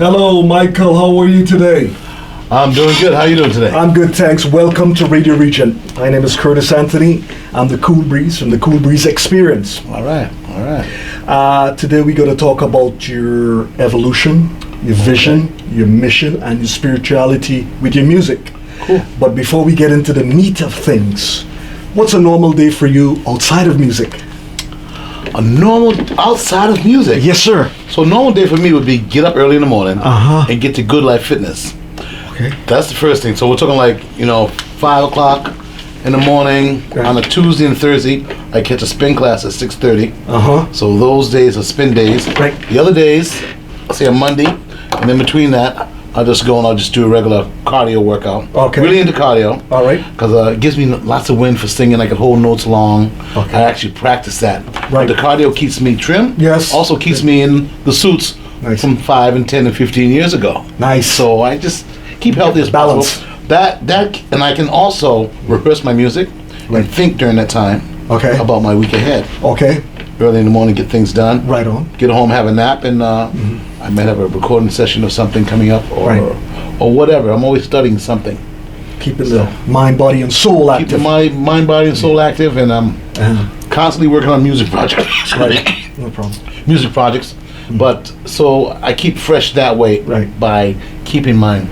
Hello, Michael. How are you today? I'm doing good. How are you doing today? I'm good, thanks. Welcome to Radioregent. My name is Curtis Anthony. I'm the Cool Breeze from the Cool Breeze Experience. All right. Today we're going to talk about your evolution, your vision, your mission, and your spirituality with your music. Cool. But before we get into the meat of things, what's a normal day for you outside of music? A normal outside of music? Yes, sir. So a normal day for me would be get up early in the morning Uh-huh. and get to Good Life Fitness. Okay. That's the first thing. So we're talking 5 o'clock in the morning. Right. On a Tuesday and Thursday, I catch a spin class at 6:30. Uh-huh. So those days are spin days. Right. The other days, I'll say a Monday, and in between that, I'll just go and I'll just do a regular cardio workout. Okay. Really into cardio. All right. Because it gives me lots of wind for singing. I can hold notes long. Okay. I actually practice that. Right. The cardio keeps me trim. Yes. Also keeps me in the suits Nice. from 5 and 10 and 15 years ago. Nice. So I just keep healthy as Balance. possible. And I can also rehearse my music Right. and think during that time Okay. about my week ahead. Okay. Early in the morning, get things done. Right on. Get home, have a nap, and I might have a recording session of something coming up, Right. or whatever. I'm always studying something. Keeping the mind, body, and soul active. Keeping my mind, body, and soul active, and I'm Uh-huh. constantly working on music projects. Right. No problem. Music projects. But so I keep fresh that way Right. by keeping my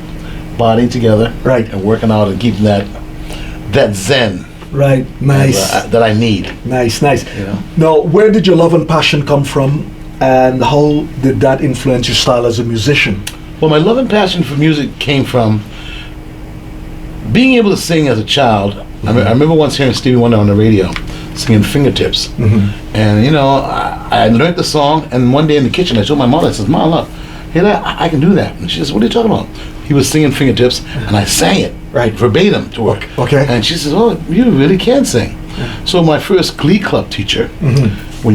body together, Right. and working out and keeping that zen Right. Nice. that I need. Nice, nice. You know? Now, where did your love and passion come from, and how did that influence your style as a musician? Well, my love and passion for music came from being able to sing as a child. I remember once hearing Stevie Wonder on the radio singing Fingertips. And, I learned the song, and one day in the kitchen, I told my mother, I said, Mom, look, hear that? I can do that. And she says, what are you talking about? He was singing Fingertips, and I sang it Right. verbatim to her. Okay. And she says, oh, you really can sing. So my first Glee Club teacher, when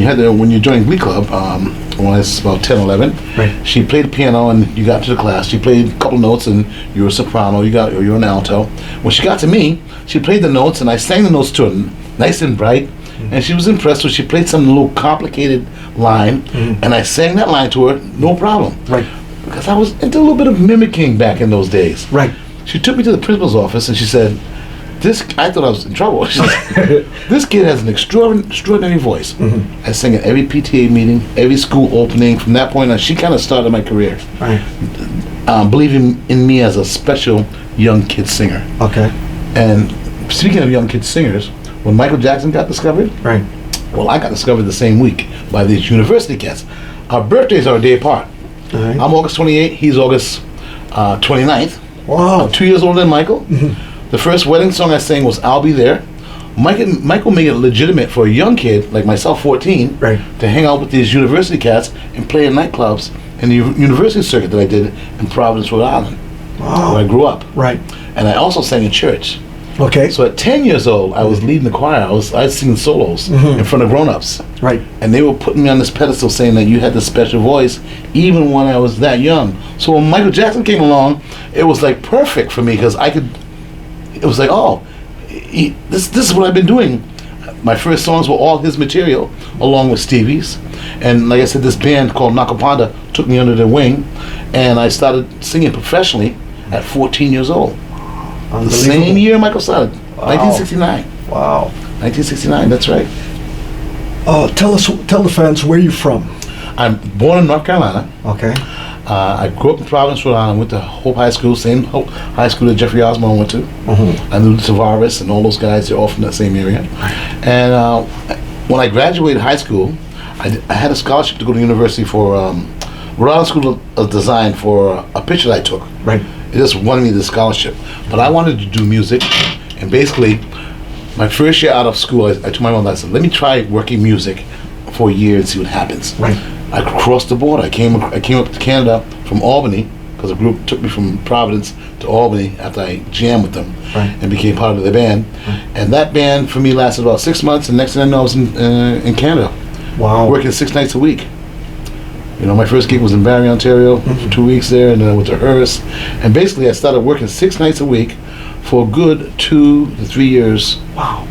you joined Glee Club, when I was about 10, 11, Right. she played the piano, and you got to the class. She played a couple notes, and you were a soprano. Or you were an alto. When she got to me, she played the notes, and I sang the notes to her, nice and bright. And she was impressed. So she played some little complicated line, and I sang that line to her, no problem. Right. Because I was into a little bit of mimicking back in those days. Right. She took me to the principal's office, and she said, I thought I was in trouble. She said, this kid has an extraordinary voice. I sang at every PTA meeting, every school opening. From that point on, she kind of started my career, Right. believing in me as a special young kid singer. Okay. And speaking of young kid singers, when Michael Jackson got discovered, Right. well, I got discovered the same week by these university cats. Our birthdays are a day apart. All right. I'm August 28th, he's August 29th. Wow. I'm 2 years older than Michael. The first wedding song I sang was I'll Be There. Michael made it legitimate for a young kid like myself, 14, Right. to hang out with these university cats and play in nightclubs in the university circuit that I did in Providence, Rhode Island, where I Wow. grew up. Right. And I also sang in church. Okay. So at 10 years old, I was leading the choir. I was singing solos in front of grown-ups. Right. And they were putting me on this pedestal saying that you had this special voice even when I was that young. So when Michael Jackson came along, it was like perfect for me because it was like, this is what I've been doing. My first songs were all his material along with Stevie's. And like I said, this band called Nakapanda took me under their wing, and I started singing professionally at 14 years old. The same year Michael started, 1969. Wow. 1969, that's right. Tell the fans where you're from. I'm born in North Carolina. Okay. I grew up in Providence, Rhode Island. Went to Hope High School, same high school that Jeffrey Osborne went to. I knew Tavares and all those guys. They're all from that same area. And when I graduated high school, I had a scholarship to go to university for Rhode Island School of Design for a picture that I took. Right. It just wanted me the scholarship. But I wanted to do music, and basically, my first year out of school, I told my mom, I said, let me try working music for a year and see what happens. Right. I crossed the border. I came up to Canada from Albany, because a group took me from Providence to Albany after I jammed with them, Right. and became part of the band. And that band for me lasted about 6 months, and next thing I know I was in Canada, Wow. working 6 nights a week. My first gig was in Barrie, Ontario, for 2 weeks there, and then I went to Hearst. And basically I started working 6 nights a week for a good 2 to 3 years Wow.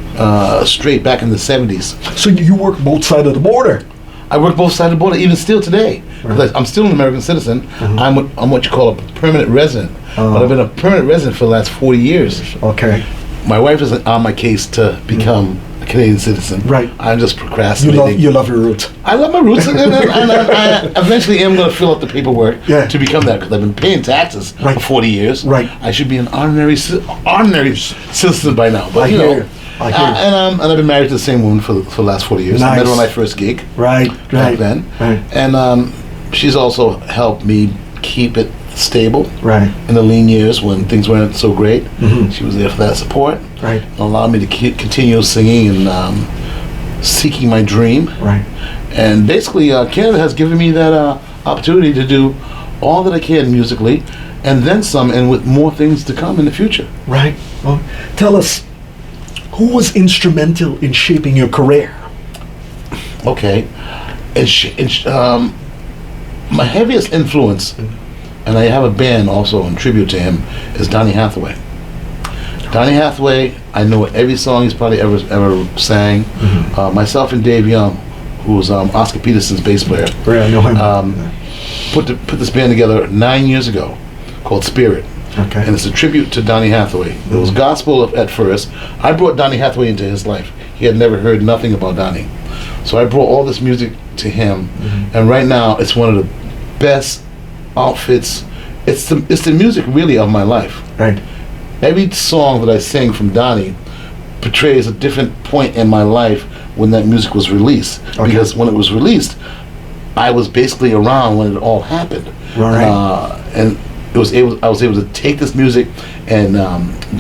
straight back in the 70s. So you work both sides of the border. I work both sides of the border, even still today. Right. I'm still an American citizen. I'm what you call a permanent resident. But I've been a permanent resident for the last 40 years. Okay. My wife is on my case to become a Canadian citizen. Right. I'm just procrastinating. You love your roots. I love my roots, and I eventually am going to fill out the paperwork to become that, because I've been paying taxes for 40 years. Right. I should be an honorary citizen by now. But I you hear know, you. I hear you. and I've been married to the same woman for the last 40 years. I met her on my first gig. Right. Back then. Right. And she's also helped me keep it stable. Right. In the lean years when things weren't so great. She was there for that support. Right. And allowed me to continue singing and seeking my dream. Right. And basically, Canada has given me that opportunity to do all that I can musically, and then some, and with more things to come in the future. Right. Well, tell us, who was instrumental in shaping your career? Okay. My heaviest influence, and I have a band also in tribute to him, is Donny Hathaway. Donny Hathaway, I know every song he's probably ever sang. Myself and Dave Young, who was Oscar Peterson's bass player, I know him. put this band together 9 years ago, called Spirit. Okay. And it's a tribute to Donny Hathaway. It was gospel at first. I brought Donny Hathaway into his life. He had never heard nothing about Donny. So I brought all this music to him, and right now it's one of the best outfits. It's the music really of my life. Right. Every song that I sing from Donny portrays a different point in my life when that music was released. Okay. Because when it was released, I was basically around when it all happened. Right. And I was able to take this music and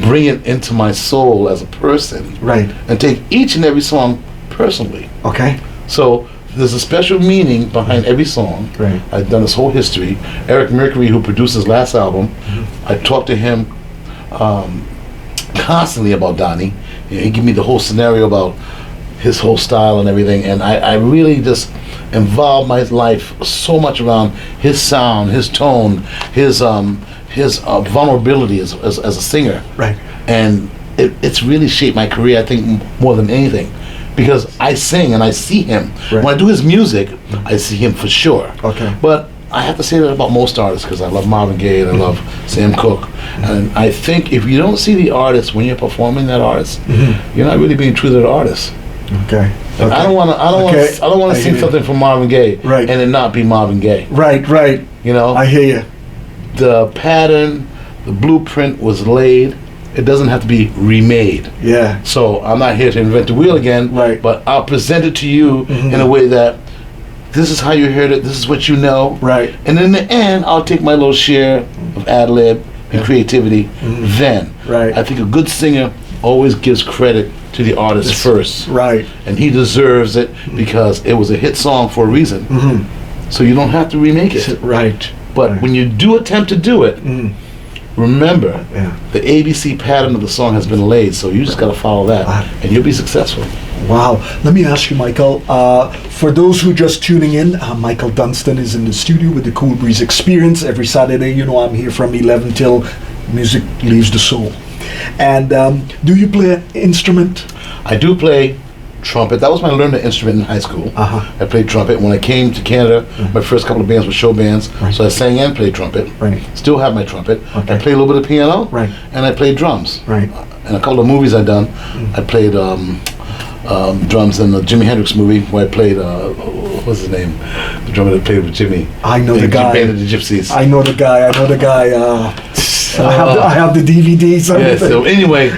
bring it into my soul as a person. Right. And take each and every song personally. Okay. So there's a special meaning behind every song. Right. I've done this whole history. Eric Mercury, who produced his last album, I talked to him constantly about Donny. He gave me the whole scenario about his whole style and everything, and I really just involved my life so much around his sound, his tone, his vulnerability as a singer. Right. And it's really shaped my career, I think, more than anything. Because I sing and I see him. Right. When I do his music, I see him for sure. Okay. But I have to say that about most artists, because I love Marvin Gaye and I love Sam Cooke. And I think if you don't see the artist when you're performing that artist, you're not really being true to the artist. Okay. Like, I don't want to sing something from Marvin Gaye Right. and it not be Marvin Gaye. Right. Right. You know, I hear you. the pattern, the blueprint was laid. It doesn't have to be remade. Yeah. So I'm not here to invent the wheel again, Right. but I'll present it to you in a way that this is how you heard it, this is what you know. Right. And in the end, I'll take my little share of ad-lib and creativity then. Right. I think a good singer always gives credit to the artist first. Right. And he deserves it because it was a hit song for a reason. So you don't have to remake it. Right. But Right. when you do attempt to do it, remember, Yeah. the ABC pattern of the song has been laid, so you just got to follow that, and you'll be successful. Wow. Let me ask you, Micheal, for those who just tuning in, Micheal Dunston is in the studio with the Cool Breeze Experience. Every Saturday, you know, I'm here from 11 till music leaves the soul. And do you play an instrument? I do play trumpet. That was my learned instrument in high school. I played trumpet. When I came to Canada, my first couple of bands were show bands, so I sang and played trumpet. Right. Still have my trumpet. Okay. I play a little bit of piano, Right. and I played drums. Right. And a couple of movies I've done, I played drums in the Jimi Hendrix movie where I played, what's his name? The drummer that played with Jimmy. I know the guy. Band of the Gypsies. I know the guy. I have the DVDs. Yeah, so anyway,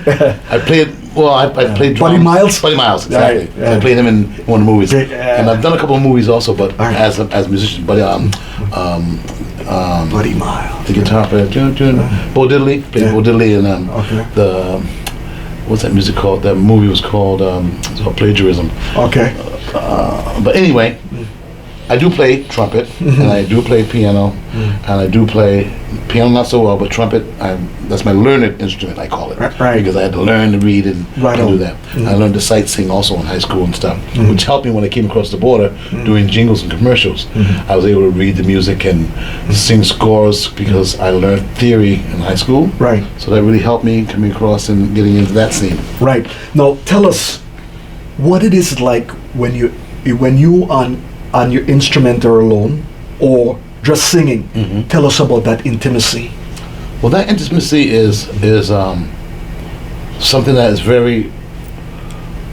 I played drums. Buddy Miles? Buddy Miles, exactly. Right, yeah. I played him in one of the movies. Yeah. And I've done a couple of movies also, but Right. as a musician. But Buddy Miles. the guitar player, Bo Diddley, played Yeah. Bo Diddley, and Okay. the what's that music called? That movie was called it's called Plagiarism. Okay. But anyway, I do play trumpet, and I do play piano, and I do play piano not so well, but trumpet, that's my learned instrument, I call it. Right. Because I had to learn to read and Right do on. that. I learned to sight sing also in high school and stuff, which helped me when I came across the border doing jingles and commercials. I was able to read the music and sing scores because I learned theory in high school. Right. So that really helped me coming across and getting into that scene. Right. Now, tell us what it is like when you on your instrument or alone, or just singing. Tell us about that intimacy. Well, that intimacy is something that is very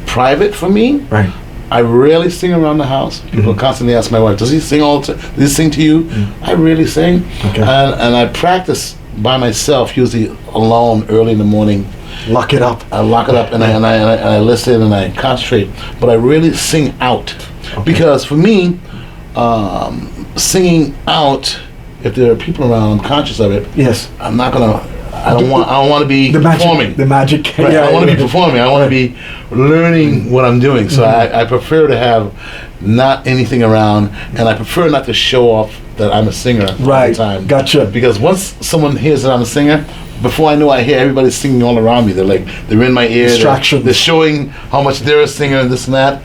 private for me. Right. I rarely sing around the house. People constantly ask my wife, "Does he sing all the time? Does he sing to you?" I rarely sing, and I practice by myself, usually alone, early in the morning. Lock it up. I lock it up and I listen and I concentrate, but I really sing out because for me, singing out, if there are people around, I'm conscious of it. Yes. I'm not gonna. I don't want to be performing. The magic. Right, I want to be performing. I want to be learning what I'm doing. So I prefer to have not anything around, and I prefer not to show off that I'm a singer all the time. Gotcha. Because once someone hears that I'm a singer, before I know, I hear everybody singing all around me. They're in my ear. Distractions. They're showing how much they're a singer and this and that.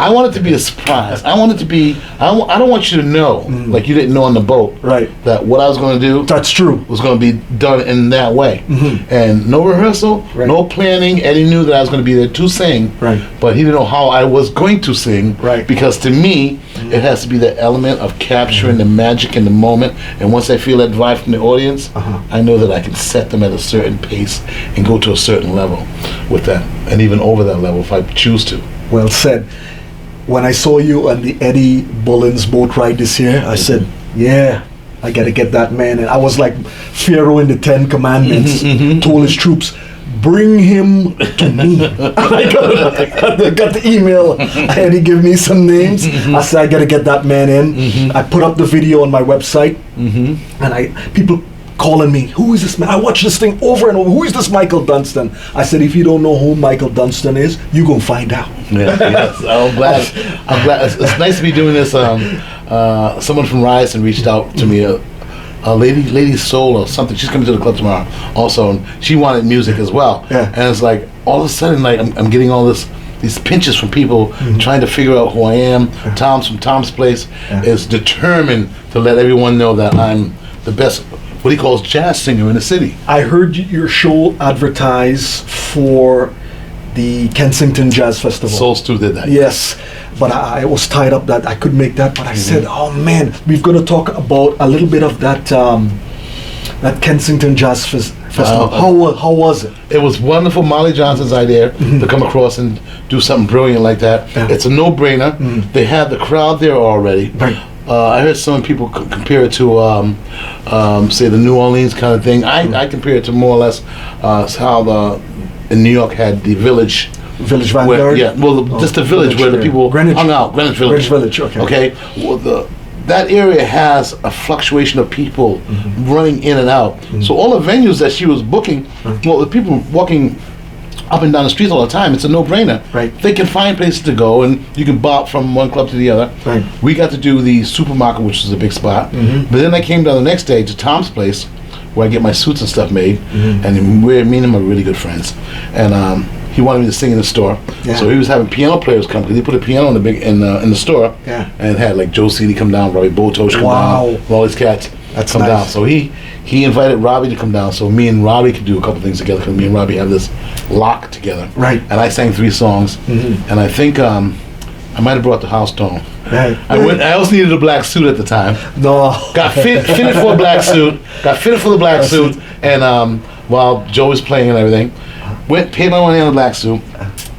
I want it to be a surprise. I want it to be. I don't want you to know, like you didn't know on the boat, Right. that what I was going to do. That's true. Was going to be done in that way, and no rehearsal, no planning. Eddie knew that I was going to be there to sing, Right. but he didn't know how I was going to sing, Right. Because to me, it has to be the element of capturing the magic in the moment. And once I feel that drive from the audience, I know that I can set them at a certain pace and go to a certain level with that, and even over that level if I choose to. Well said. When I saw you on the Eddie Bullins boat ride this year, I said, yeah, I got to get that man. And I was like Pharaoh in the 10 Commandments, told his troops, bring him to me. I got the email. Eddie gave me some names. I said, I got to get that man in. I put up the video on my website, and people calling me, who is this man? I watch this thing over and over. Who is this Micheal Dunston? I said, if you don't know who Micheal Dunston is, you gonna find out. Yes. I'm glad. It's nice to be doing this. Someone from Ryerson reached out to me, a lady soul or something. She's coming to the club tomorrow also, and she wanted music as well. Yeah. And it's like all of a sudden, like I'm getting all these pinches from people trying to figure out who I am. Tom's from Tom's Place is determined to let everyone know that I'm the best, what he calls jazz singer in the city. I heard your show advertise for the Kensington Jazz Festival. Soul Stew did that. Yes, but I was tied up that I couldn't make that. But I said, oh man, we've got to talk about a little bit of that that Kensington Jazz Festival. How was it? It was wonderful. Molly Johnson's idea to come across and do something brilliant like that. Yeah. It's a no-brainer. They had the crowd there already. Right. I heard some people compare it to, say, the New Orleans kind of thing. I compare it to more or less how in New York had the Village. Village Vanguard? Just the Village where the people hung out. Greenwich Village. Greenwich Village, okay. Well, that area has a fluctuation of people running in and out. So all the venues that she was booking, well, the people walking up and down the streets all the time, it's a no-brainer. Right. They can find places to go, and you can bop from one club to the other. Right. We got to do the supermarket, which was a big spot. But then I came down the next day to Tom's Place, where I get my suits and stuff made, and me and him are really good friends. And he wanted me to sing in the store, so he was having piano players come, because he put a piano in the store, and had like Joe Cedi come down, Robbie Botosh come down, and all these cats come down. So he invited Robbie to come down, so me and Robbie could do a couple things together, because me and Robbie have this lock together. Right. And I sang 3 songs, and I think I might have brought the house tone. Right. I also needed a black suit at the time. No. Got fitted for a black suit. And while Joe was playing and everything, paid my money on the black suit.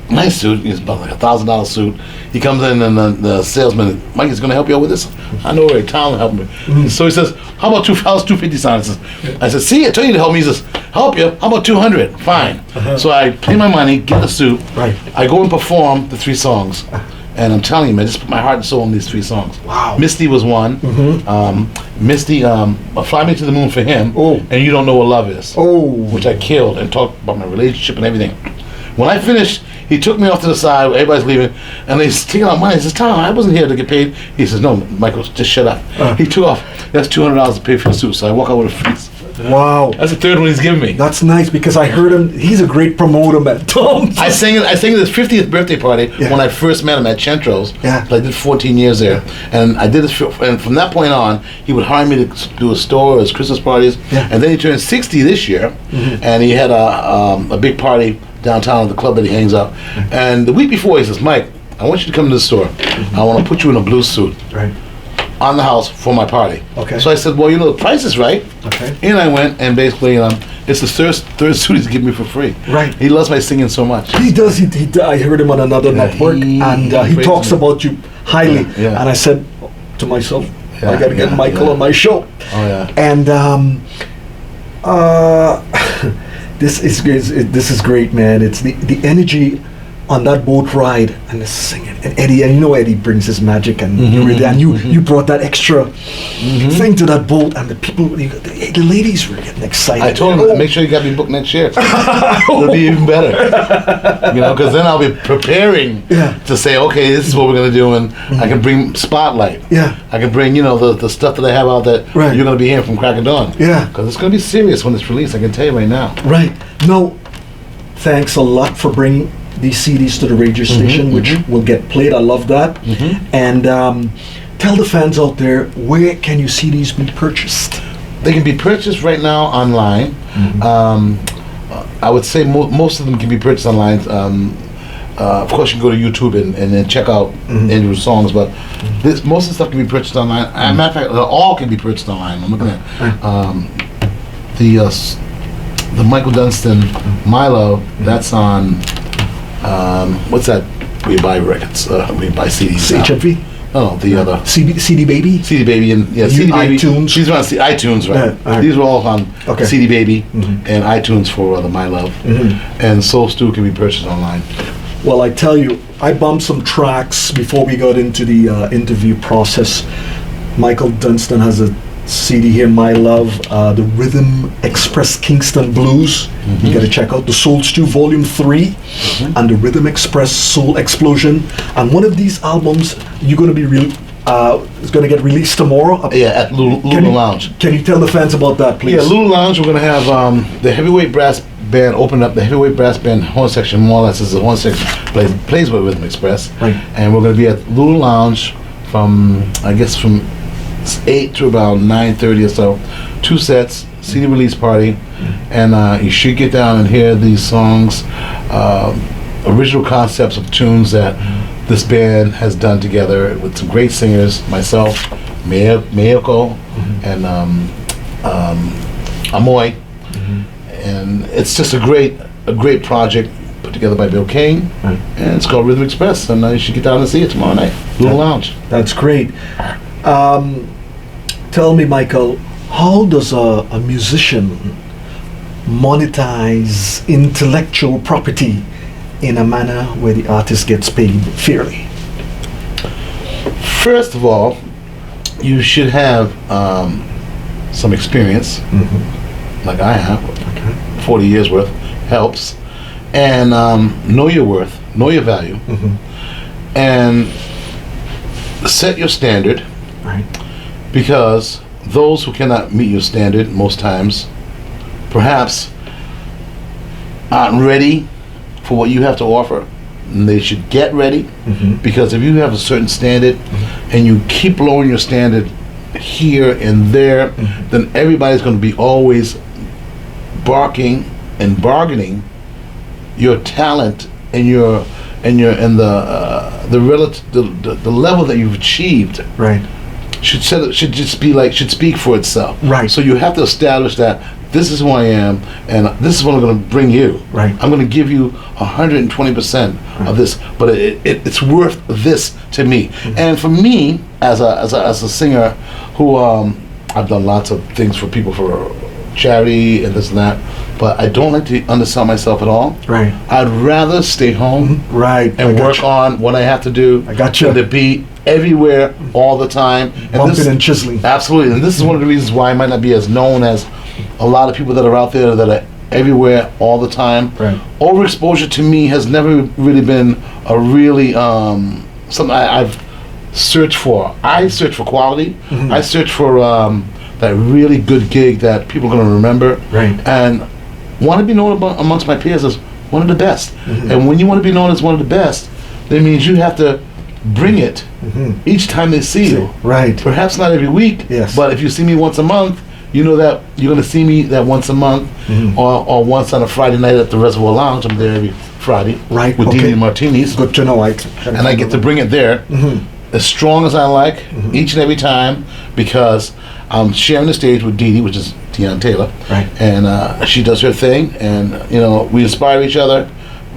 Nice suit. It's about like $1,000 suit. He comes in and the salesman, Mike is going to help you out with this. I know where Tom will help me. So he says, "How about $250?" I said, "See, I told you to help me." He says, "Help you? How about $200? Fine." So I pay my money, get a suit. Right. I go and perform the 3 songs. And I'm telling you, man, I just put my heart and soul in these 3 songs. Wow. Misty was one. Misty, Fly Me to the Moon for him. Oh. And You Don't Know What Love Is. Oh. Which I killed and talked about my relationship and everything. When I finished, he took me off to the side, everybody's leaving, and they taking out money. He says, "Tom, I wasn't here to get paid." He says, "No, Michael, just shut up." He took off. That's $200 to pay for the suit, so I walk out with a free. Wow. That's the 3rd one he's given me. That's nice, because I heard him. He's a great promoter, man. Tom. I sang at his 50th birthday party when I first met him at Chentro's. Yeah. I did 14 years there, and I did this. And from that point on, he would hire me to do a store, his Christmas parties. Yeah. And then he turned 60 this year, and he had a big party downtown at the club that he hangs out. And the week before, he says, "Mike, I want you to come to the store. I want to put you in a blue suit." on the house for my party. Okay. So I said, well, the price is right. Okay. And I went, and basically, it's the third suit he's giving me for free. Right. He loves my singing so much. He does. I heard him on another network, and he praises talks me. about you highly. Yeah. And I said to myself, Yeah, I got to get Micheal on my show. Oh yeah. And this is great. This is great, man. It's the energy on that boat ride and the singing. And Eddie, and Eddie brings his magic, and you brought that extra thing to that boat, and the people, the ladies were getting excited. I told him, make sure you got me booked next year. It'll be even better. Because then I'll be preparing to say, okay, this is what we're going to do, and I can bring spotlight. Yeah. I can bring, the stuff that I have out that you're going to be hearing from crack of dawn. Yeah. Because it's going to be serious when it's released, I can tell you right now. Right. No, thanks a lot for bringing these CDs to the radio station, which will get played. I love that. And tell the fans out there, where can your CDs be purchased? They can be purchased right now online. I would say most of them can be purchased online. Of course, you can go to YouTube and then check out Andrew's songs, but most of the stuff can be purchased online. As a matter of fact, all can be purchased online. I'm looking at the Michael Dunston, My Love. That's on. What's that? We buy records. We buy CDs. HMV? Oh, the other CD Baby. CD Baby and CD Baby. iTunes. These are on iTunes, right? These are all on CD Baby and iTunes for the My Love. And Soul Stew can be purchased online. Well, I tell you, I bumped some tracks before we got into the interview process. Michael Dunston has a CD here, My Love, the Rhythm Express Kingston Blues. You got to check out the Soul Stew Volume 3 and the Rhythm Express Soul Explosion. And one of these albums you're going to be is going to get released tomorrow. At Lulu Lounge. Can you tell the fans about that, please? Yeah, Lulu Lounge. We're going to have the heavyweight brass band open up. The heavyweight brass band horn section, more or less, is the horn section plays with Rhythm Express. Right. And we're going to be at Lulu Lounge from 8 to about 9:30 or so. 2 sets, CD release party, and you should get down and hear these songs, original concepts of tunes that this band has done together with some great singers, myself, Micheal, and Amoy, and it's just a great project put together by Bill Kane, and it's called Rhythm Express, and you should get down and see it tomorrow night, Lulu Lounge. That's great. Tell me, Micheal, how does a musician monetize intellectual property in a manner where the artist gets paid fairly? First of all, you should have some experience, like I have. 40 years worth helps, and know your worth, know your value, and set your standard. Right. Because those who cannot meet your standard most times perhaps aren't ready for what you have to offer. And they should get ready, because if you have a certain standard and you keep lowering your standard here and there, then everybody's going to be always barking and bargaining your talent and the level that you've achieved. Right. Should speak for itself. Right. So you have to establish that this is who I am, and this is what I'm going to bring you. Right. I'm going to give you 120% of this, but it's worth this to me. And for me, as a singer, who I've done lots of things for people for charity and this and that, but I don't like to undersell myself at all. Right. I'd rather stay home and work on what I have to do. I got you. Than to be everywhere all the time. And bumping and chiseling. Absolutely. And this is one of the reasons why I might not be as known as a lot of people that are out there that are everywhere all the time. Right. Overexposure to me has never really been a really something I've searched for. I search for quality. I search for that really good gig that people are going to remember. Right. And want to be known amongst my peers as one of the best. And when you want to be known as one of the best, that means you have to bring it each time they see you. Right. Perhaps not every week, yes, but if you see me once a month, you know that you're going to see me that once a month, or once on a Friday night at the Reservoir Lounge. I'm there every Friday, right, with Dini and Martinis. Good to know. And I get to bring it there. as strong as I like each and every time, because I'm sharing the stage with Dee Dee, which is Tiana Taylor, Right. and she does her thing, and we inspire each other.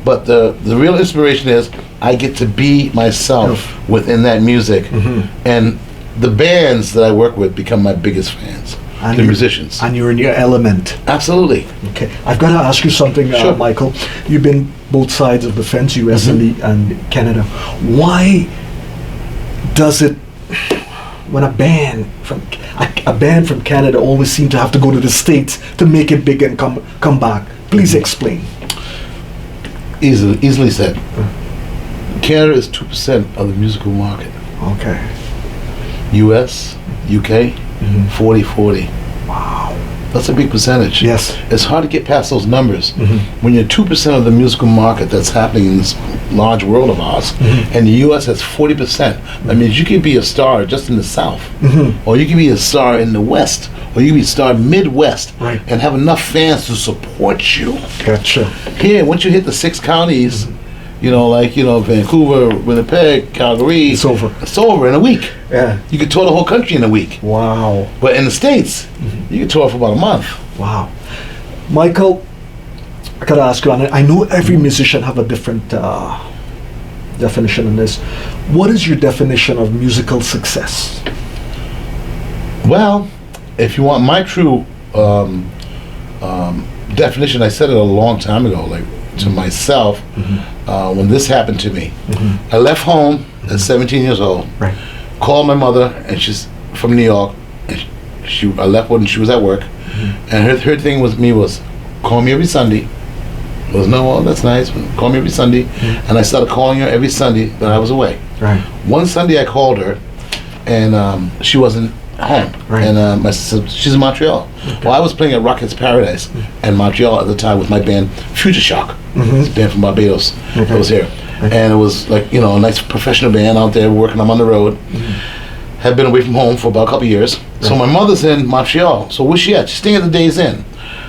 But the real inspiration is I get to be myself within that music, and the bands that I work with become my biggest fans. And the musicians. And you're in your element. Absolutely. Okay, I've got to ask you something, Sure. Michael. You've been both sides of the fence, US and Canada. Why does it, when a band from Canada always seem to have to go to the States to make it big and come back? Please explain. Easily said. Canada is 2% of the musical market. Okay. US, UK, 40-40. Wow. That's a big percentage. Yes. It's hard to get past those numbers. When you're 2% of the musical market that's happening in this large world of ours, and the US has 40%, that means you can be a star just in the South, or you can be a star in the West, or you can be a star Midwest, Right. and have enough fans to support you. Gotcha. Here, once you hit the 6 counties, Vancouver, Winnipeg, Calgary, It's over. It's over in a week. Yeah. You could tour the whole country in a week. Wow. But in the States, you could tour for about a month. Wow. Michael, I gotta ask you, and I know every musician have a different definition in this. What is your definition of musical success? Well, if you want my true definition, I said it a long time ago, like to myself, when this happened to me. I left home at 17 years old, Right. called my mother, and she's from New York, and I left when she was at work, and her thing was call me every Sunday. It was, no, well, that's nice, call me every Sunday, and I started calling her every Sunday that I was away. Right. One Sunday I called her, and she wasn't home, Right. and she's in Montreal. Well, I was playing at Rockets Paradise in Montreal at the time with my band Future Shock, this band from Barbados. Okay. I was here, and it was like a nice professional band out there working. I'm on the road. Had been away from home for about a couple of years. So my mother's in Montreal. So where's she at? She's staying at the Days Inn.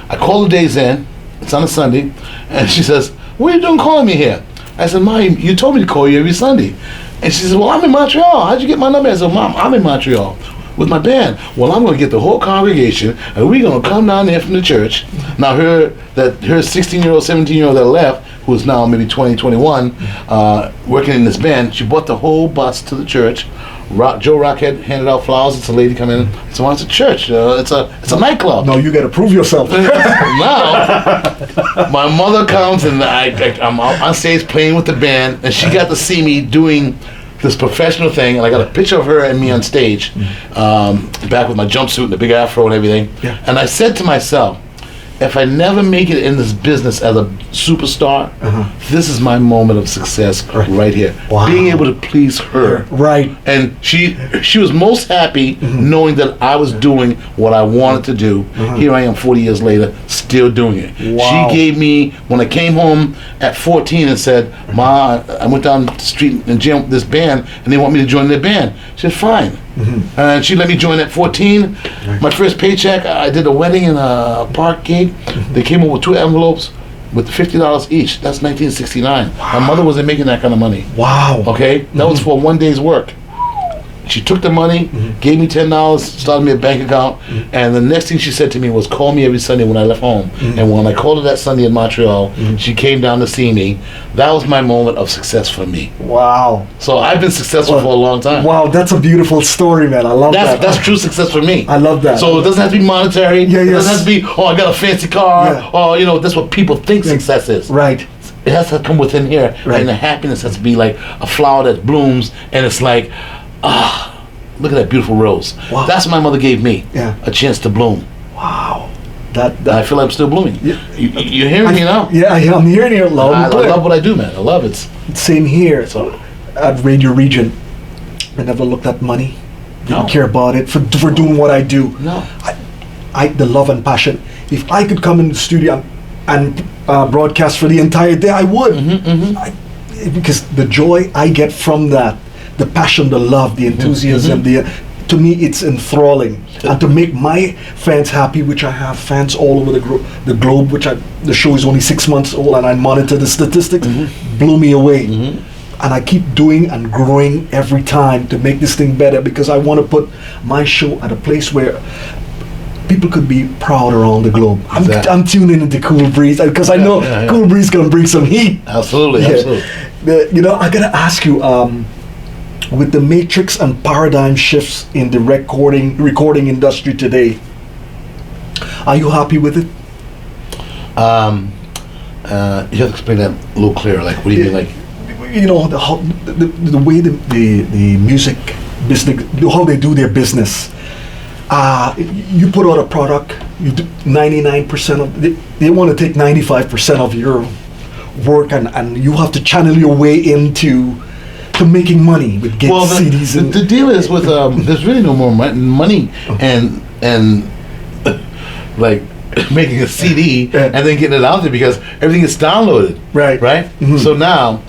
I call the Days Inn. It's on a Sunday, and she says, "What are you doing calling me here?" I said, "Ma, you told me to call you every Sunday." And she says, "Well, I'm in Montreal. How'd you get my number?" I said, "Mom, I'm in Montreal with my band." "Well, I'm going to get the whole congregation, and we're going to come down there from the church." Now, her 16-year-old, 17-year-old that left, who is now maybe 20, 21, working in this band, she brought the whole bus to the church. Joe Rockhead handed out flowers. It's a lady come in. So it's a church. It's a nightclub. No, you got to prove yourself. Now, my mother comes, and I'm on stage playing with the band, and she got to see me doing this professional thing, and I got a picture of her and me on stage, back with my jumpsuit and the big afro and everything. Yeah. And I said to myself, if I never make it in this business as a superstar, this is my moment of success right here. Wow. Being able to please her. Right. And she was most happy knowing that I was doing what I wanted to do. Here I am 40 years later, still doing it. Wow. She gave me, when I came home at 14 and said, "Ma, I went down the street and jammed with this band, and they want me to join their band." She said, "Fine." And she let me join at 14. My first paycheck, I did a wedding and a park gig. They came up with 2 envelopes with $50 each. That's 1969. My mother wasn't making that kind of money. Wow. Okay? That was for one day's work. She took the money, gave me $10, started me a bank account, and the next thing she said to me was, "Call me every Sunday when I left home." And when I called her that Sunday in Montreal, she came down to see me. That was my moment of success for me. Wow. So I've been successful for a long time. Wow, that's a beautiful story, man. I love that. That's true success for me. I love that. So it doesn't have to be monetary. Yeah, It yes. doesn't have to be, oh, I got a fancy car. Yeah. Or, that's what people think success is. Right. It has to come within here. Right. And the happiness has to be like a flower that blooms, and it's like, look at that beautiful rose. Wow. That's what my mother gave me. Yeah. A chance to bloom. Wow. And I feel like I'm still blooming. Yeah. You're hearing me now? Yeah, I'm hearing you loud I and clear. love what I do, man. I love it. Same here. So, At Radioregent, I never looked at money. Didn't No. care about it for doing what I do. no. The love and passion. If I could come in the studio and broadcast for the entire day, I would. Because the joy I get from that, the passion, the love, the enthusiasm, to me, it's enthralling. And to make my fans happy, which I have fans all over the globe, the show is only 6 months old, and I monitor the statistics, blew me away. and I keep doing and growing every time to make this thing better, because I want to put my show at a place where people could be proud around the globe. I'm tuning into Cool Breeze because I know Cool Breeze gonna bring some heat. Absolutely. You know, I gotta ask you, with the matrix and paradigm shifts in the recording industry today, are you happy with it? You have to explain that a little clearer. Like, what do you mean? Like, you know, the way the music business, how they do their business. You put out a product, you do 99% of they want to take 95% of your work, and you have to channel your way into to making money with getting CDs. The deal is with there's really no more money and like making a CD and then getting it out there, because everything is downloaded. Right. Mm-hmm. So now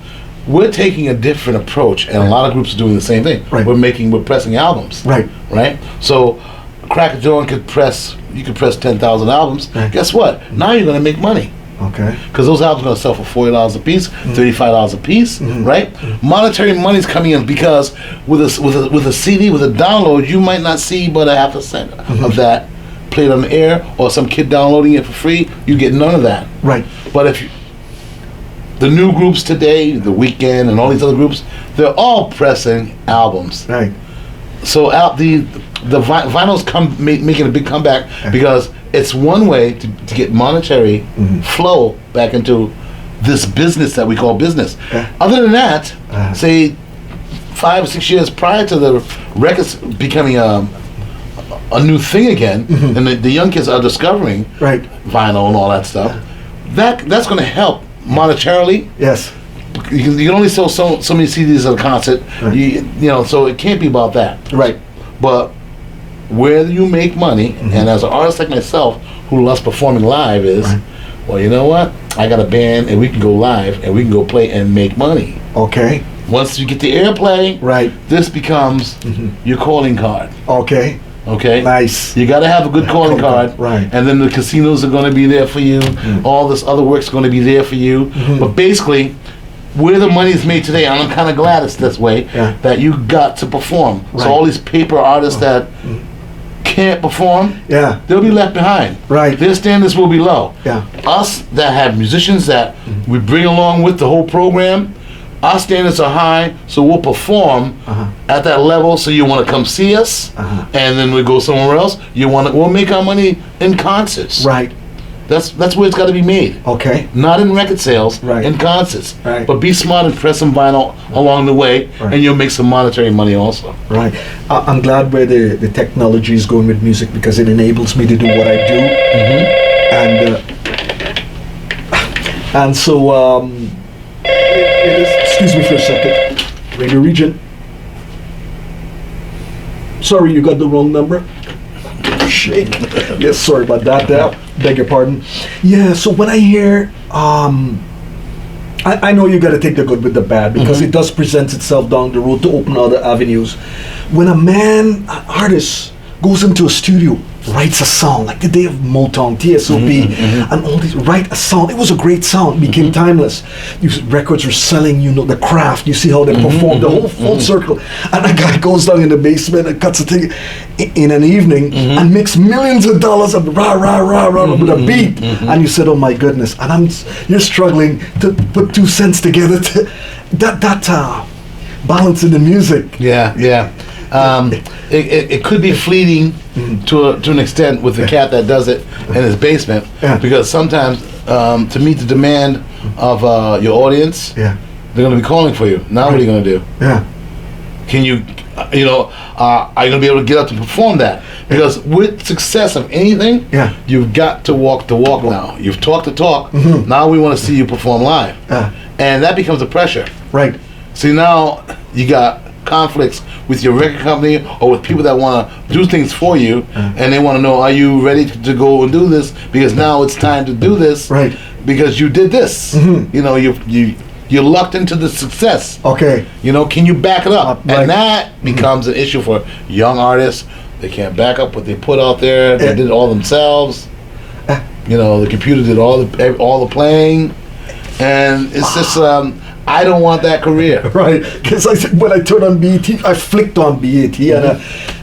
we're taking a different approach, and a lot of groups are doing the same thing. Right. We're pressing albums. Right. So Cracker Joan you could press 10,000 albums. Right. Guess what? Now you're going to make money. Okay. Because those albums are going to sell for $40 a piece, $35 a piece, right? Monetary money's coming in, because with a CD, with a download, you might not see but a half a cent of that played on the air, or some kid downloading it for free. You get none of that. Right. But if the new groups today, The Weeknd and all these other groups, they're all pressing albums. Right. So the vinyl's making a big comeback, because it's one way to get monetary flow back into this business that we call business. Other than that, say 5 or 6 years prior to the records becoming a new thing again, and the young kids are discovering vinyl and all that stuff, that's going to help monetarily. Yes. You can only sell so many CDs at a concert, you know, so it can't be about that. Right. But where you make money, and as an artist like myself who loves performing live, is, well, you know what? I got a band, and we can go live, and we can go play and make money. Okay. Once you get the airplay, this becomes your calling card. Okay. Okay. Nice. You got to have a good calling card, right? And then the casinos are going to be there for you. All this other work's going to be there for you. But basically, where the money is made today, and I'm kind of glad it's this way, that you got to perform. So all these paper artists that can't perform, they'll be left behind. Right. Their standards will be low. Yeah. Us that have musicians that we bring along with the whole program, our standards are high, so we'll perform at that level. So you want to come see us, and then we go somewhere else. We'll make our money in concerts. Right. That's where it's got to be made. Okay. Not in record sales, in concerts. Right. But be smart and press some vinyl along the way, and you'll make some monetary money also. Right. I'm glad where the technology is going with music, because it enables me to do what I do. And so, excuse me for a second. Radioregent. Sorry, you got the wrong number. Shake. Yes, sorry about that. Beg your pardon. Yeah, so when I hear, I know you got to take the good with the bad, because it does present itself down the road to open other avenues. When an artist goes into a studio, writes a song, like the day of Motown, TSOB, and all these, write a song. It was a great sound, became timeless. These records were selling, you know, the craft. You see how they perform, the whole full circle. And a guy goes down in the basement and cuts a thing in an evening and makes millions of dollars of rah, rah, rah, rah, with a beat. And you said, oh my goodness. And you're struggling to put 2 cents together to that balance in the music. Yeah. It could be fleeting to an extent with the cat that does it in his basement, because sometimes to meet the demand of your audience, they're going to be calling for you. Now what are you going to do? Can you, are you going to be able to get up to perform that? Because with success of anything, you've got to walk the walk now. You've talked the talk. Now we want to see you perform live. And that becomes a pressure. Right. See, now you got conflicts with your record company or with people that want to do things for you, and they want to know, are you ready to go and do this, because now it's time to do this, right? Because you did this. You know, you're locked into the success. Okay. You know, can you back it up? And that becomes an issue for young artists. They can't back up what they put out there. They did it all themselves. You know, the computer did all the playing, and it's just I don't want that career. Right, because I said when I turned on BET, I flicked on BET, and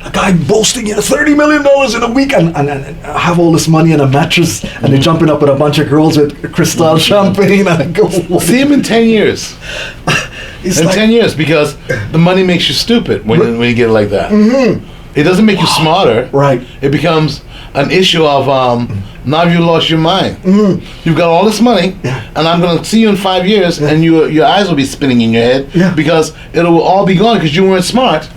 a guy boasting, $30 million in a week, and I have all this money and a mattress, and they're jumping up with a bunch of girls with Cristal champagne, and I go, see him in 10 years. In 10 years, because the money makes you stupid when you get it like that. It doesn't make you smarter. Right. It becomes an issue of now you lost your mind. You've got all this money, and I'm going to see you in 5 years, and your eyes will be spinning in your head because it'll all be gone because you weren't smart.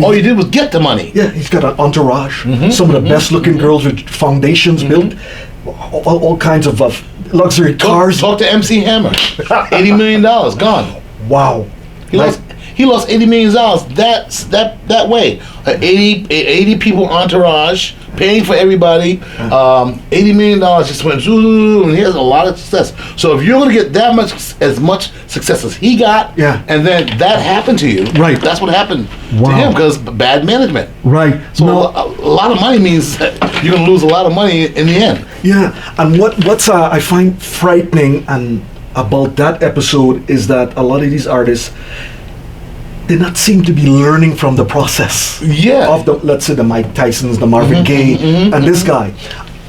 All you did was get the money. Yeah, he's got an entourage. Some of the best looking girls with foundations built, all kinds of luxury cars. Talk to MC Hammer. $80 million gone. Wow. He lost $80 million. That way. 80 people entourage, paying for everybody. $80 million just went zoom, and he has a lot of success. So if you're going to get as much success as he got, and then that happened to you, right? That's what happened to him because bad management. Right. So a lot of money means that you're going to lose a lot of money in the end. Yeah, and what's I find frightening and about that episode is that a lot of these artists, they not seem to be learning from the process. Yeah. Of the, let's say, the Mike Tysons, the Marvin Gaye, and this guy.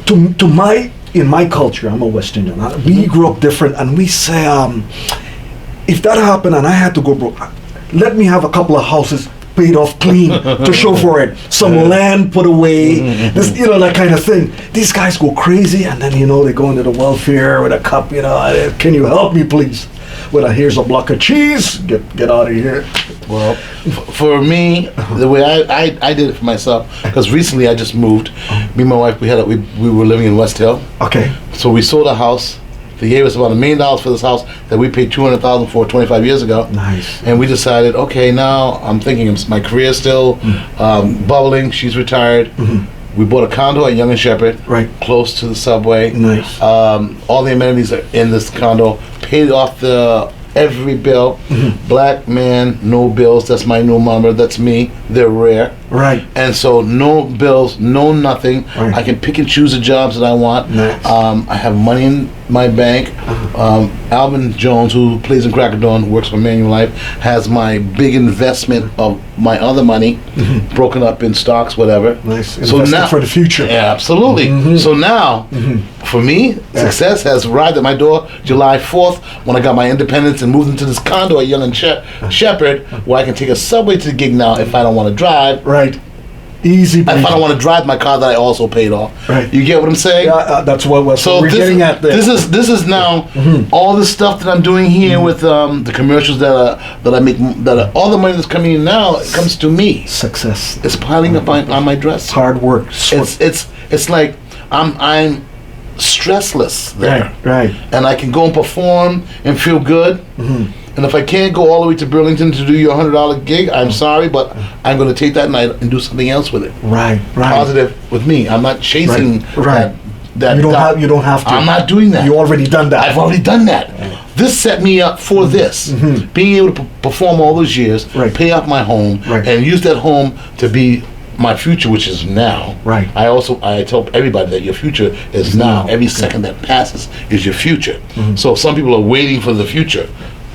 In my culture, I'm a West Indian. We grew up different, and we say, if that happened and I had to go broke, let me have a couple of houses paid off clean to show for it. Some land put away, this, that kind of thing. These guys go crazy, and then, they go into the welfare with a cup, can you help me, please? Well, here's a block of cheese. Get out of here. Well, for me, the way I did it for myself, because recently I just moved. Me and my wife, we were living in West Hill. Okay. So we sold a house. They gave us about $1 million for this house that we paid $200,000 for 25 years ago. Nice. And we decided, okay, now I'm thinking my career's still bubbling. She's retired. We bought a condo at Young and Shepherd, right, close to the subway. Nice. All the amenities are in this condo. Paid off every bill. Black man, no bills. That's my new number. That's me. They're rare. Right. And so no bills, no nothing. Right. I can pick and choose the jobs that I want. Nice. I have money in my bank. Alvin Jones, who plays in Cracker Dawn, works for Manulife, has my big investment of my other money broken up in stocks, whatever. Nice. So now for the future. Yeah, absolutely. So now, for me, success has arrived at my door July 4th when I got my independence and moved into this condo at Young and Shepherd, where I can take a subway to the gig now if I don't want to drive. Right. Easy. If I don't want to drive my car that I also paid off. Right. You get what I'm saying? Yeah, that's what we're getting at there. This is now all the stuff that I'm doing here with the commercials that I make, all the money that's coming in now, it comes to me. Success. It's piling up on my dress. Hard work. It's like I'm stressless there. Right. And I can go and perform and feel good. And if I can't go all the way to Burlington to do your $100 gig, I'm sorry, but I'm going to take that night and do something else with it. Right. Positive with me. I'm not chasing that. You don't have to. I'm not doing that. You already done that. I've already done that. This set me up for this. Being able to perform all those years, pay off my home, and use that home to be my future, which is now. Right. I tell everybody that your future is now. Every second that passes is your future. So some people are waiting for the future.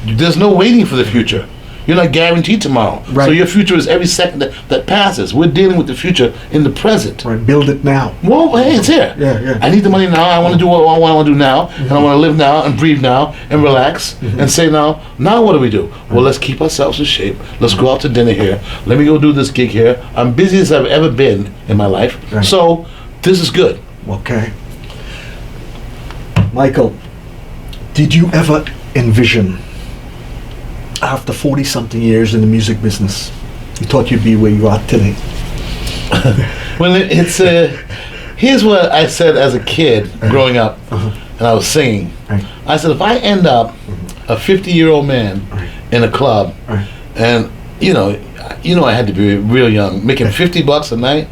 There's no waiting for the future. You're not guaranteed tomorrow. Right. So your future is every second that passes. We're dealing with the future in the present. Right. Build it now. Well, hey, it's here. Yeah. I need the money now. I want to do what I want to do now. And I want to live now and breathe now and relax and say now what do we do? Well, let's keep ourselves in shape. Let's go out to dinner here. Let me go do this gig here. I'm busy as I've ever been in my life. Right. So this is good. Okay. Michael, did you ever envision, after 40-something years in the music business, you thought you'd be where you are today? Well, here's what I said as a kid growing up, and I was singing. Right. I said, if I end up a 50-year-old man in a club, and I had to be real young, making $50 a night,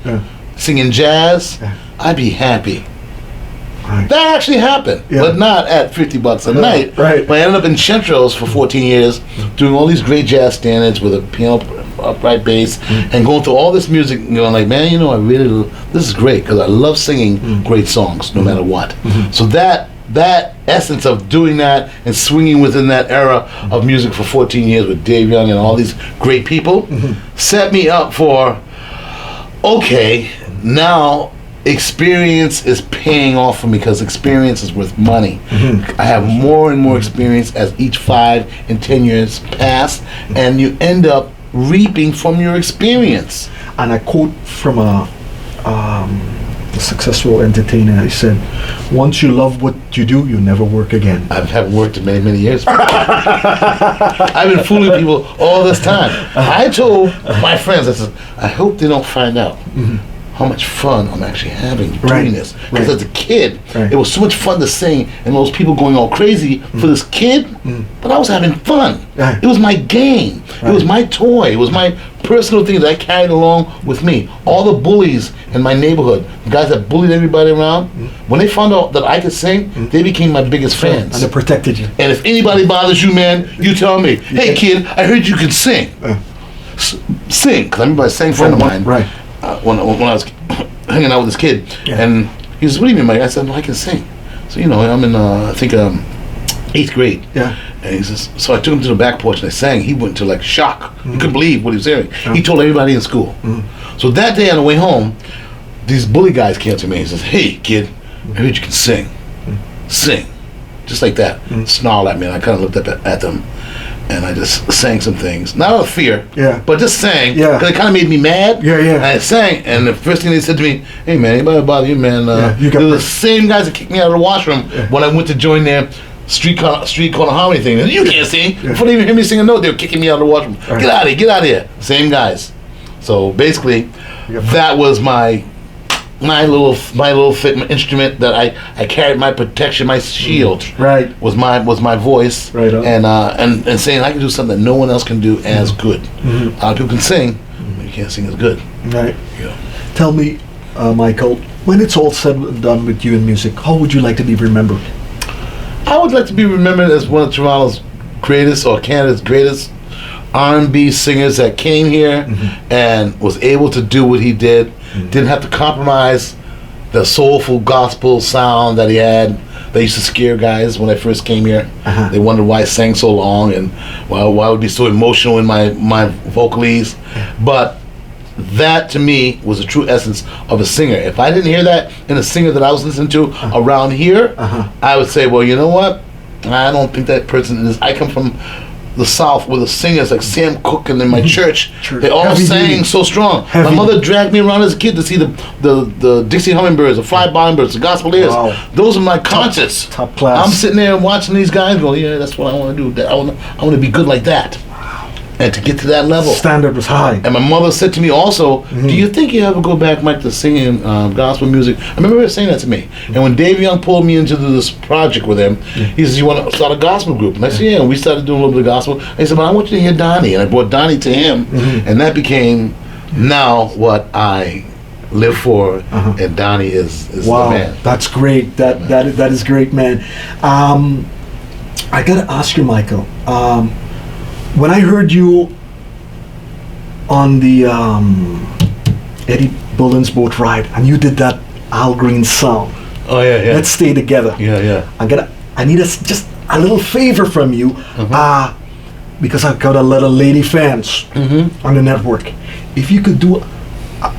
singing jazz, I'd be happy. Right. That actually happened, but not at $50 a night. Right. But I ended up in Centros for 14 years, doing all these great jazz standards with a piano upright bass, and going through all this music, going like, man, this is great because I love singing great songs, no matter what. So that essence of doing that and swinging within that era of music for 14 years with Dave Young and all these great people set me up for, okay, now experience is paying off for me because experience is worth money. I have more and more experience as each 5 and 10 years pass, and you end up reaping from your experience. And I quote from a successful entertainer. He said, "Once you love what you do, you never work again." I haven't worked in many, many years. I've been fooling people all this time. I told my friends, I said, I hope they don't find out how much fun I'm actually having doing this. Because as a kid, it was so much fun to sing, and those people going all crazy for this kid, but I was having fun. It was my game. It was my toy. It was my personal thing that I carried along with me. All the bullies in my neighborhood, the guys that bullied everybody around, when they found out that I could sing, they became my biggest fans. And they protected you. And if anybody bothers you, man, you tell me, hey kid, I heard you can sing. Sing, because I remember a same friend of mine. When I was hanging out with this kid, and he says, "What do you mean, Mike?" I said, "No, I can sing." So I'm in I think 8th grade. And he says, so I took him to the back porch and I sang. He went into like shock. He couldn't believe what he was hearing. He told everybody in school. So that day on the way home, these bully guys came to me and he says, "Hey kid, I heard you can sing. Sing." Just like that. Snarled at me, and I kind of looked up at them. And I just sang some things, not out of fear, but just sang, because it kind of made me mad. And I sang, and the first thing they said to me, "Hey man, anybody bother you, man?" They're the same guys that kicked me out of the washroom when I went to join their street corner harmony thing. And you can't sing. Before they even hear me sing a note, they were kicking me out of the washroom. Get out of here, get out of here. Same guys. So basically, that was my little instrument that I carried, my protection, my shield. Was my voice. And saying I can do something that no one else can do as good. A lot of people can sing, but you can't sing as good. Tell me, Micheal, when it's all said and done with you in music, how would you like to be remembered? I would like to be remembered as one of Toronto's greatest, or Canada's greatest, R&B singers that came here and was able to do what he did. Didn't have to compromise the soulful gospel sound that he had. That used to scare guys when I first came here. They wondered why I sang so long and why I would be so emotional in my vocals. But that to me was the true essence of a singer. If I didn't hear that in a singer that I was listening to around here, I would say, well, you know what? I don't think that person is. I come from the South, where the singers like Sam Cooke and in my church, they all sang so strong. My mother dragged me around as a kid to see the Dixie Hummingbirds, the Fly Bonbirds, the Gospeliers. Those are my concerts. Top class. I'm sitting there watching these guys going, yeah, that's what I want to do. I want to be good like that. And to get to that level, standard was high. And my mother said to me also, "Do you think you ever go back, Mike, to singing gospel music?" I remember her saying that to me. And when Dave Young pulled me into this project with him, he says, "You want to start a gospel group?" And I said, "Yeah." And we started doing a little bit of gospel. And he said, "But I want you to hear Donnie." And I brought Donnie to him, and that became now what I live for. And Donnie is the man. That's great. That is great, man. I gotta ask you, Micheal. When I heard you on the Eddie Bullen's boat ride, and you did that Al Green song, "Let's Stay Together." I need just a little favor from you, because I've got a lot of lady fans on the network. If you could do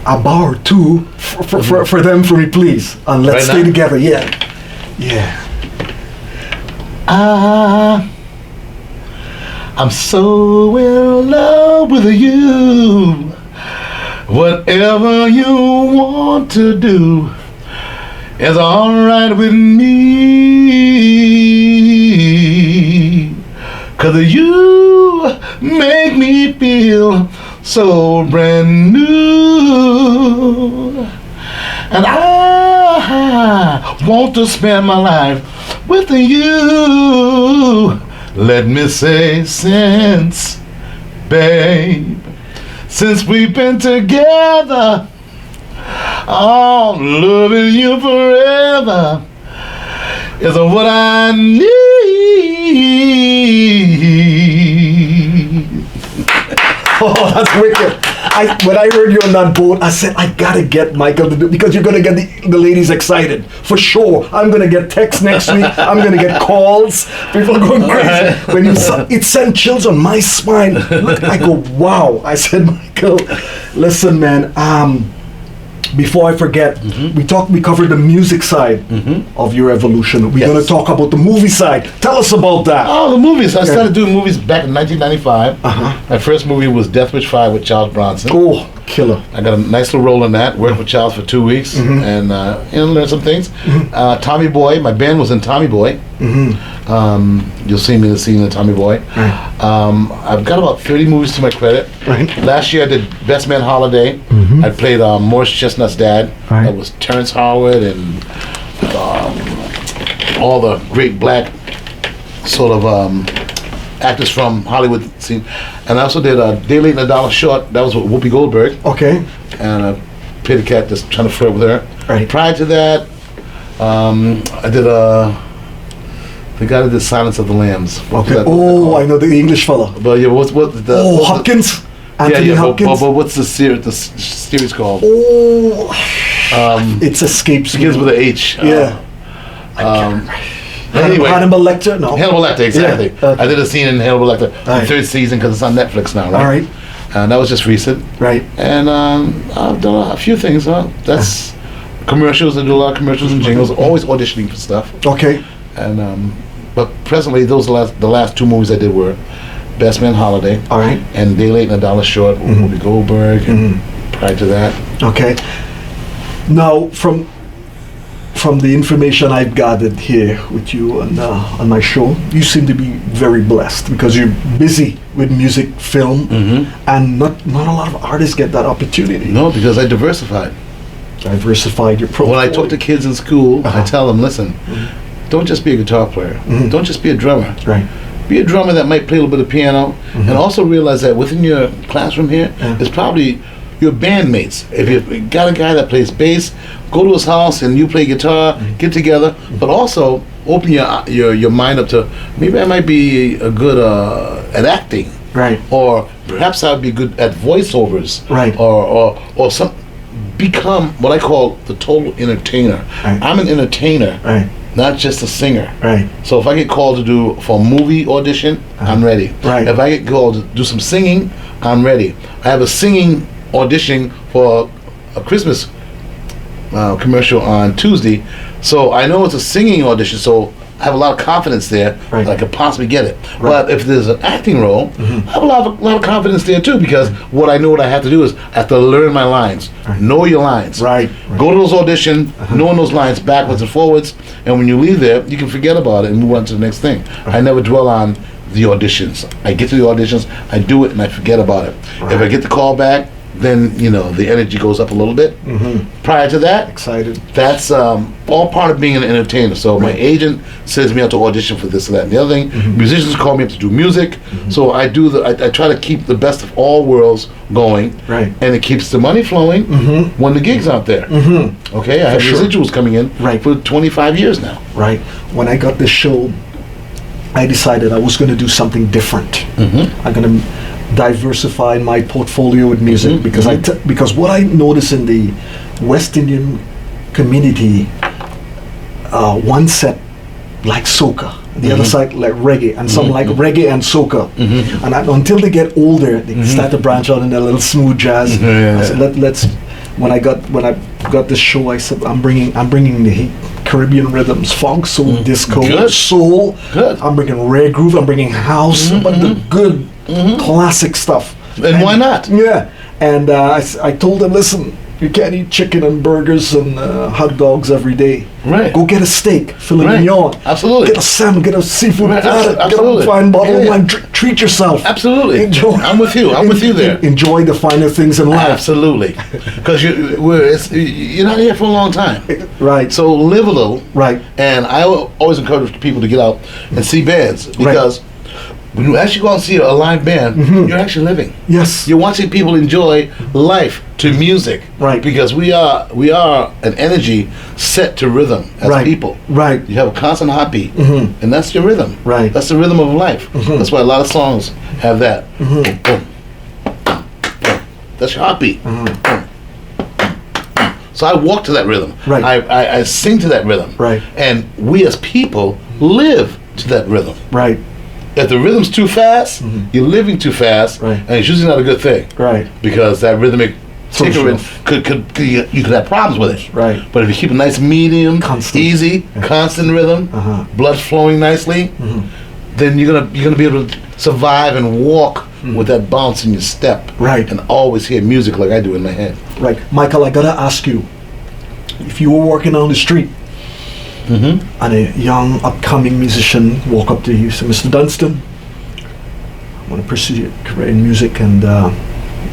a bar or two for them for me, please, and "Let's Stay Together." I'm so in love with you. Whatever you want to do is alright with me. 'Cause you make me feel so brand new. And I want to spend my life with you. Let me say since, babe, since we've been together, oh, loving you forever is what I need. Oh, that's wicked. When I heard you on that boat, I said, I gotta get Micheal to do, because you're gonna get the ladies excited. For sure. I'm gonna get texts next week. I'm gonna get calls. People are going crazy. When it sent chills on my spine. Look, I go, wow. I said, Micheal, listen, man, before I forget, we covered the music side of your evolution. We're going to talk about the movie side. Tell us about that. Oh, the movies. I started doing movies back in 1995. My first movie was Death Wish 5 with Charles Bronson. Oh, killer. I got a nice little role in that. Worked with Charles for 2 weeks and learned some things. Tommy Boy. My band was in Tommy Boy. You'll see me in the scene of Tommy Boy. I've got about 30 movies to my credit. Last year I did Best Man Holiday. I played Morris Chestnut's dad. That was Terrence Howard and all the great black sort of actors from Hollywood scene. And I also did Day Late and a Dollar Short. That was with Whoopi Goldberg. Okay. And I played a cat just trying to flirt with her. Prior to that, I did the guy that did Silence of the Lambs. Okay. I know the English fella. But yeah, Hopkins. Anthony Hopkins. But what's the series called? It escapes me. Begins with an H. Anyway, Hannibal Lecter? No. Hannibal Lecter, exactly. Yeah, okay. I did a scene in Hannibal Lecter, the third season, because it's on Netflix now, right? All right. And that was just recent. Right. And I've done a few things. That's commercials. I do a lot of commercials and jingles. Always auditioning for stuff. Okay. And but presently, those are the last two movies I did were Best Man Holiday. All right. And Day Late and a Dollar Short with Whoopi Goldberg. And prior to that. Okay. Now, from the information I've gathered here with you on my show, you seem to be very blessed because you're busy with music, film, and not a lot of artists get that opportunity. No, because I diversified. Diversified your profile. When I talk to kids in school, I tell them, listen, don't just be a guitar player. Don't just be a drummer. Right. Be a drummer that might play a little bit of piano, and also realize that within your classroom here is probably your bandmates. If you've got a guy that plays bass, go to his house and you play guitar, get together, but also open your mind up to, maybe I might be a good at acting. Right. Or perhaps I'd be good at voiceovers. Right. Or some, become what I call the total entertainer. Right. I'm an entertainer. Right. Not just a singer. Right. So if I get called to do for a movie audition, I'm ready. Right. If I get called to do some singing, I'm ready. I have a singing audition for a Christmas commercial on Tuesday, so I know it's a singing audition, so I have a lot of confidence there that I could possibly get it. But if there's an acting role, I have a lot of confidence there too, because what I have to do is I have to learn my lines, know your lines. Right. Go to those auditions, knowing those lines backwards and forwards, and when you leave there, you can forget about it and move on to the next thing. I never dwell on the auditions. I get to the auditions, I do it, and I forget about it. If I get the call back, then the energy goes up a little bit. Prior to that, Excited. that's all part of being an entertainer. So my agent sends me out to audition for this and that and the other thing. Musicians call me up to do music. So I try to keep the best of all worlds going. Right. And it keeps the money flowing when the gig's out there. Okay, I have residuals coming in for 25 years now. Right. When I got this show, I decided I was going to do something different. I'm going to diversify my portfolio with music because what I notice in the West Indian community, one set like soca, the other side like reggae, and some like reggae and soca. And until they get older, they start to branch out in a little smooth jazz. I said, let's. When I got this show, I said I'm bringing the Caribbean rhythms, funk, soul, disco, soul. I'm bringing rare groove. I'm bringing house, but the good classic stuff. And why not? Yeah. And I told them, listen, you can't eat chicken and burgers and hot dogs every day. Right. Go get a steak, filet mignon. Absolutely. Get a salmon, get a seafood platter, get absolutely. a fine bottle of wine. Treat yourself. Absolutely. Enjoy. I'm with you. I'm with you there. Enjoy the finer things in life. Absolutely. Because you're not here for a long time. Right. So live a little. Right. And I always encourage people to get out and see bands, because when you actually go out and see a live band, you're actually living. Yes. You're watching people enjoy life to music. Right. Because we are an energy set to rhythm as people. Right. You have a constant heartbeat, and that's your rhythm. Right. That's the rhythm of life. That's why a lot of songs have that. Boom, boom, boom, That's your heartbeat. So I walk to that rhythm. Right. I sing to that rhythm. Right. And we as people live to that rhythm. Right. If the rhythm's too fast, you're living too fast, Right. and it's usually not a good thing. Right. Because that rhythmic tickering Social. you could have problems with it. Right. But if you keep a nice medium, Constant. easy, constant rhythm, blood flowing nicely, then you're gonna be able to survive and walk with that bounce in your step. Right. And always hear music like I do in my head. Right. Micheal, I gotta ask you, if you were walking down the street and a young upcoming musician walk up to you, say, Mr. Dunston, I want to pursue your career in music, and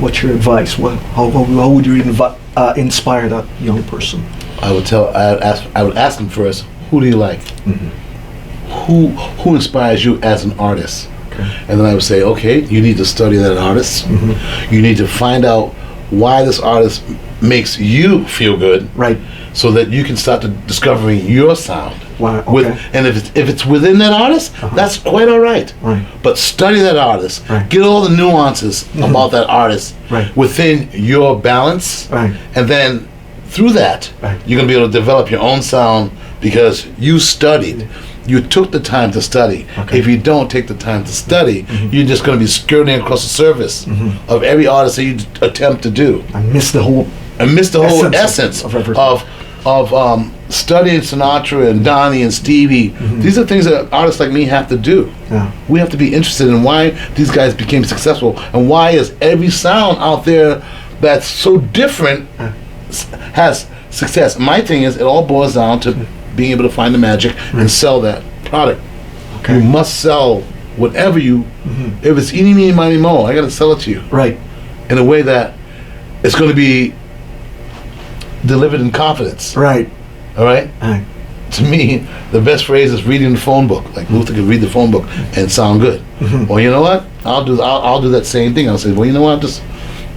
what's your advice? How would you inspire that young person? I would ask them first, who do you like? Who inspires you as an artist? Okay. And then I would say, okay, you need to study that artist. You need to find out why this artist makes you feel good, Right. so that you can start to discovering your sound. Wow, okay. And if it's within that artist, that's quite all right. Right. But study that artist. Right. Get all the nuances about that artist Right. within your balance. Right. And then through that, Right. you're going to be able to develop your own sound because you studied. You took the time to study. Okay. If you don't take the time to study, you're just going to be skirting across the surface of every artist that you attempt to do. I missed the whole And miss the whole Essence essence of everything. of studying Sinatra and Donnie and Stevie. These are things that artists like me have to do. Yeah. We have to be interested in why these guys became successful and why is every sound out there that's so different has success. My thing is, it all boils down to being able to find the magic and sell that product. Okay. You must sell whatever you, if it's eeny, meeny, miny, mo, I got to sell it to you Right. in a way that it's going to be delivered in confidence. Right. All right. Right. To me, the best phrase is reading the phone book. Like Luther could read the phone book and sound good. Well, you know what? I'll do that same thing. I'll say, well, you know what? I'm just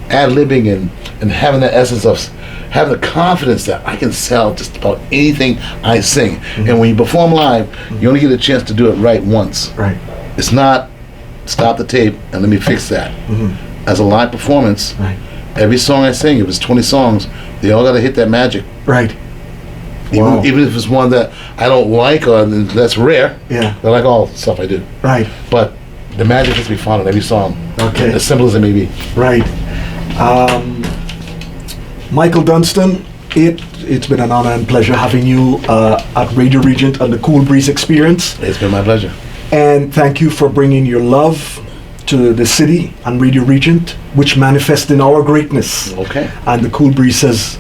ad-libbing and having that essence of having the confidence that I can sell just about anything I sing. And when you perform live, you only get a chance to do it right once. Right. It's not stop the tape and let me fix that. As a live performance, Right. every song I sing, if it's 20 songs, they all got to hit that magic. Right. Even, Wow. even if it's one that I don't like or that's rare. Yeah. I like all the stuff I do. Right. But the magic has to be found in every song. Okay. As simple as it may be. Right. Micheal Dunston, it's been an honor and pleasure having you at Radio Regent and the Cool Breeze Experience. It's been my pleasure. And thank you for bringing your love to the city and Radio Regent, which manifests in our greatness. Okay. And the Cool Breeze says,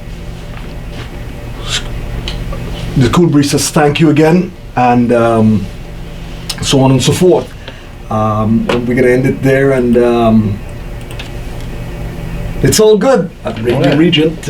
thank you again, and so on and so forth. We're gonna end it there, and it's all good at Radio Okay. Regent.